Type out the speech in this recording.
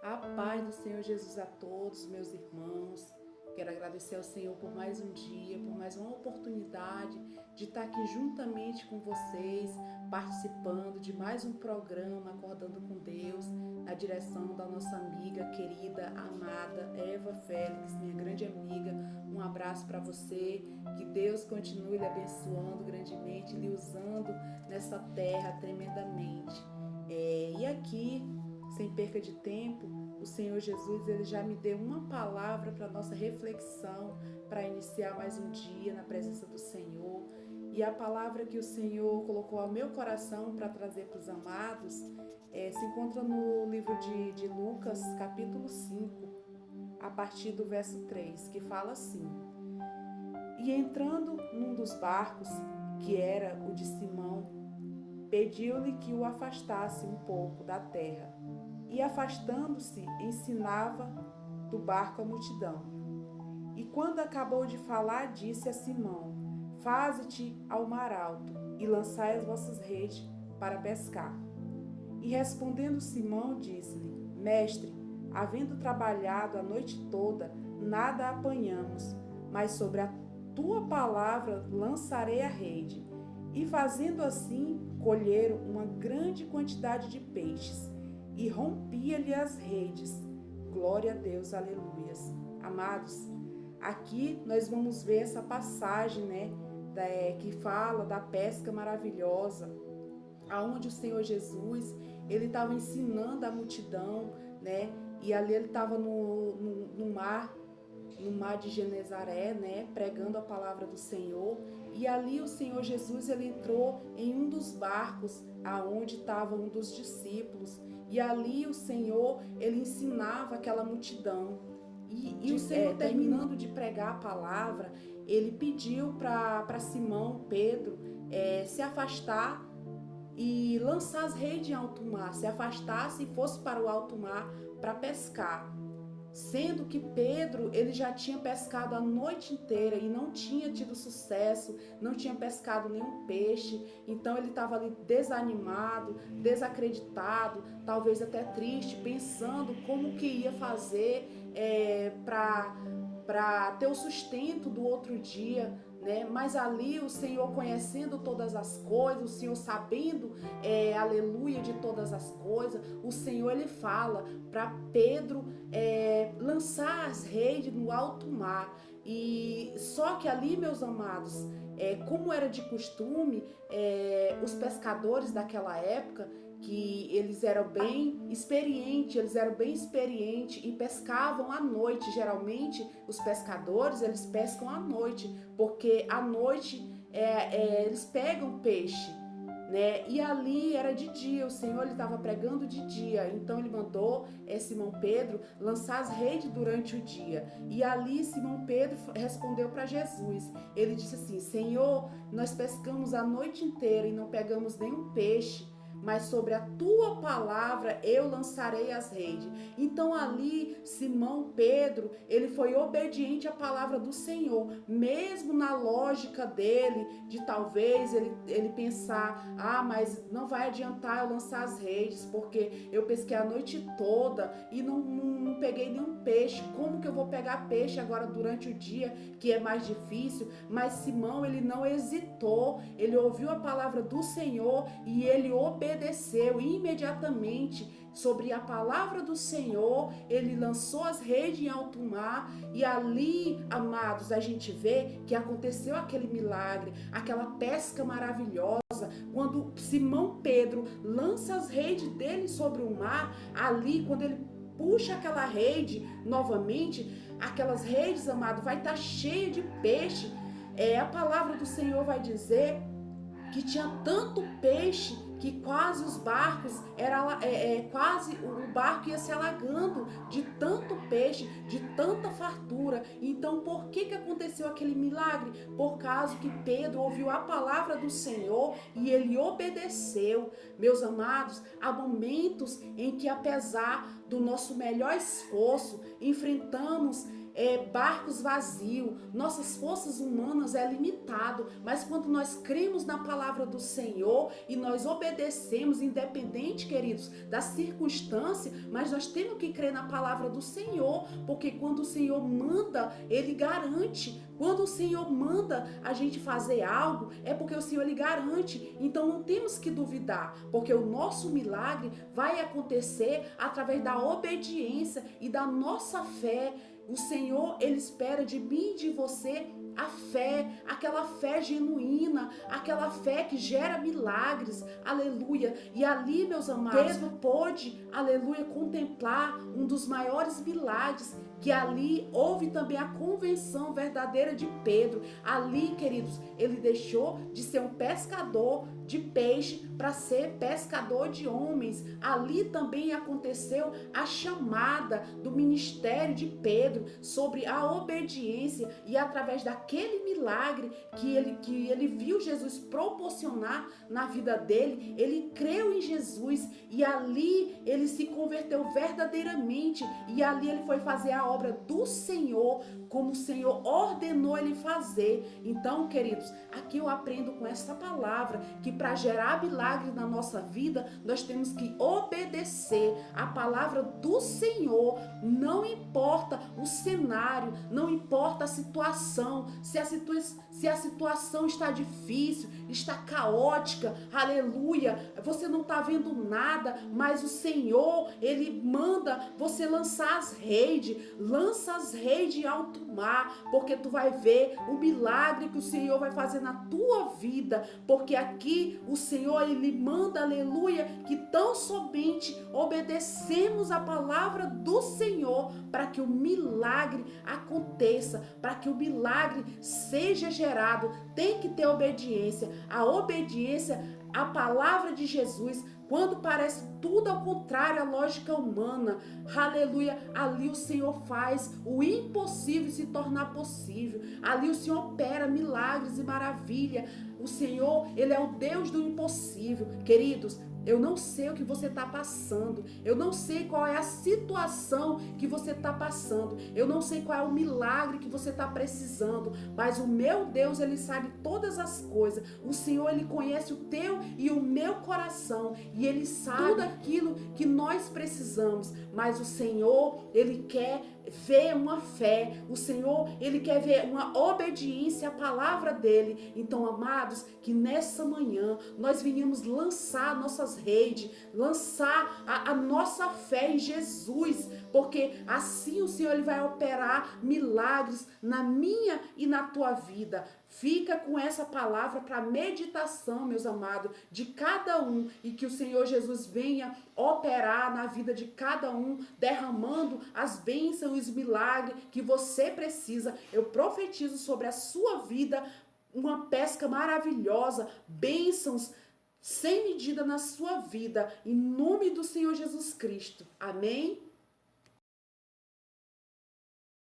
A paz do Senhor Jesus a todos, meus irmãos. Quero agradecer ao Senhor por mais um dia, por mais uma oportunidade de estar aqui juntamente com vocês, participando de mais um programa Acordando com Deus, na direção da nossa amiga querida, amada Eva Félix, minha grande amiga. Um abraço para você, que Deus continue lhe abençoando grandemente, lhe usando nessa terra tremendamente. E aqui, sem perca de tempo, o Senhor Jesus ele já me deu uma palavra para nossa reflexão, para iniciar mais um dia na presença do Senhor. E a palavra que o Senhor colocou ao meu coração para trazer para os amados se encontra no livro de Lucas, capítulo 5, a partir do verso 3, que fala assim: E entrando num dos barcos, que era o de Simão, pediu-lhe que o afastasse um pouco da terra. E afastando-se, ensinava do barco a multidão. E quando acabou de falar, disse a Simão: Faze-te ao mar alto e lançai as vossas redes para pescar. E respondendo Simão, disse-lhe: Mestre, havendo trabalhado a noite toda, nada apanhamos, mas sobre a tua palavra lançarei a rede. E fazendo assim, colheram uma grande quantidade de peixes, e rompia-lhe as redes. Glória a Deus, aleluias. Amados, aqui nós vamos ver essa passagem, que fala da pesca maravilhosa, aonde o Senhor Jesus, ele estava ensinando a multidão, e ali ele estava no mar de Genezaré, pregando a palavra do Senhor. E ali o Senhor Jesus, ele entrou em um dos barcos, aonde estava um dos discípulos. E ali o Senhor, ele ensinava aquela multidão. E o Senhor, terminando de pregar a palavra, ele pediu para Simão Pedro se afastar e lançar as redes em alto mar, se afastasse e fosse para o alto mar para pescar. Sendo que Pedro, ele já tinha pescado a noite inteira e não tinha tido sucesso, não tinha pescado nenhum peixe, então ele estava ali desanimado, desacreditado, talvez até triste, pensando como que ia fazer para ter o sustento do outro dia, Mas ali o Senhor, conhecendo todas as coisas, o Senhor sabendo, aleluia, de todas as coisas, o Senhor, ele fala para Pedro lançar as redes no alto mar. E só que ali, meus amados, como era de costume, os pescadores daquela época, que eles eram bem experientes, e pescavam à noite. Geralmente os pescadores, eles pescam à noite, porque à noite eles pegam peixe, E ali era de dia, o Senhor estava pregando de dia, então ele mandou Simão Pedro lançar as redes durante o dia. E ali Simão Pedro respondeu para Jesus. Ele disse assim: Senhor, nós pescamos a noite inteira e não pegamos nenhum peixe, mas sobre a tua palavra eu lançarei as redes. Então ali Simão Pedro, ele foi obediente à palavra do Senhor, mesmo na lógica dele, de talvez ele pensar: mas não vai adiantar eu lançar as redes, porque eu pesquei a noite toda e não peguei nenhum peixe. Como que eu vou pegar peixe agora durante o dia, que é mais difícil? Mas Simão, ele não hesitou, ele ouviu a palavra do Senhor e ele obedeceu imediatamente. Sobre a palavra do Senhor, ele lançou as redes em alto mar. E ali, amados, a gente vê que aconteceu aquele milagre, aquela pesca maravilhosa. Quando Simão Pedro lança as redes dele sobre o mar, ali, quando ele puxa aquela rede novamente, aquelas redes, amado, vai estar cheia de peixe. A palavra do Senhor vai dizer que tinha tanto peixe que quase os barcos quase o barco ia se alagando de tanto peixe, de tanta fartura. Então, por que aconteceu aquele milagre? Por causa que Pedro ouviu a palavra do Senhor e ele obedeceu. Meus amados, há momentos em que, apesar do nosso melhor esforço, enfrentamos barcos vazios, nossas forças humanas é limitado, mas quando nós cremos na palavra do Senhor e nós obedecemos, independente, queridos, da circunstância, mas nós temos que crer na palavra do Senhor, porque quando o Senhor manda, Ele garante. Quando o Senhor manda a gente fazer algo, é porque o Senhor Ele garante. Então não temos que duvidar, porque o nosso milagre vai acontecer através da obediência e da nossa fé. O Senhor, Ele espera de mim e de você a fé, aquela fé genuína, aquela fé que gera milagres, aleluia. E ali, meus amados, Pedro pôde, aleluia, contemplar um dos maiores milagres, que ali houve também a convenção verdadeira de Pedro. Ali, queridos, ele deixou de ser um pescador de peixe para ser pescador de homens. Ali também aconteceu a chamada do ministério de Pedro sobre a obediência, e através daquele milagre que ele viu Jesus proporcionar na vida dele, ele creu em Jesus e ali ele se converteu verdadeiramente, e ali ele foi fazer a obra do Senhor como o Senhor ordenou ele fazer. Então, queridos, aqui eu aprendo com essa palavra que para gerar milagre na nossa vida, nós temos que obedecer a palavra do Senhor. Não importa o cenário, não importa a situação, se a situação está difícil, está caótica, aleluia, você não está vendo nada, mas o Senhor, Ele manda você lançar as redes, lança as redes em alto mar, porque tu vai ver o milagre que o Senhor vai fazer na tua vida, porque aqui o Senhor, Ele manda, aleluia, que tão somente obedecemos a palavra do Senhor para que o milagre aconteça, para que o milagre seja gerado. Tem que ter obediência. A obediência à palavra de Jesus, quando parece tudo ao contrário à lógica humana, aleluia, ali o Senhor faz o impossível se tornar possível. Ali o Senhor opera milagres e maravilha. O Senhor, Ele é o Deus do impossível. Queridos, eu não sei o que você está passando. Eu não sei qual é a situação que você está passando. Eu não sei qual é o milagre que você está precisando. Mas o meu Deus, Ele sabe todas as coisas. O Senhor, Ele conhece o teu e o meu coração. E Ele sabe tudo aquilo que nós precisamos. Mas o Senhor, Ele quer ver uma fé. O Senhor, Ele quer ver uma obediência à palavra dEle. Então, amados, que nessa manhã nós venhamos lançar nossas redes, lançar a nossa fé em Jesus, porque assim o Senhor, Ele vai operar milagres na minha e na tua vida. Fica com essa palavra para meditação, meus amados, de cada um, e que o Senhor Jesus venha operar na vida de cada um, derramando as bênçãos e os milagres que você precisa. Eu profetizo sobre a sua vida uma pesca maravilhosa, bênçãos sem medida na sua vida, em nome do Senhor Jesus Cristo. Amém?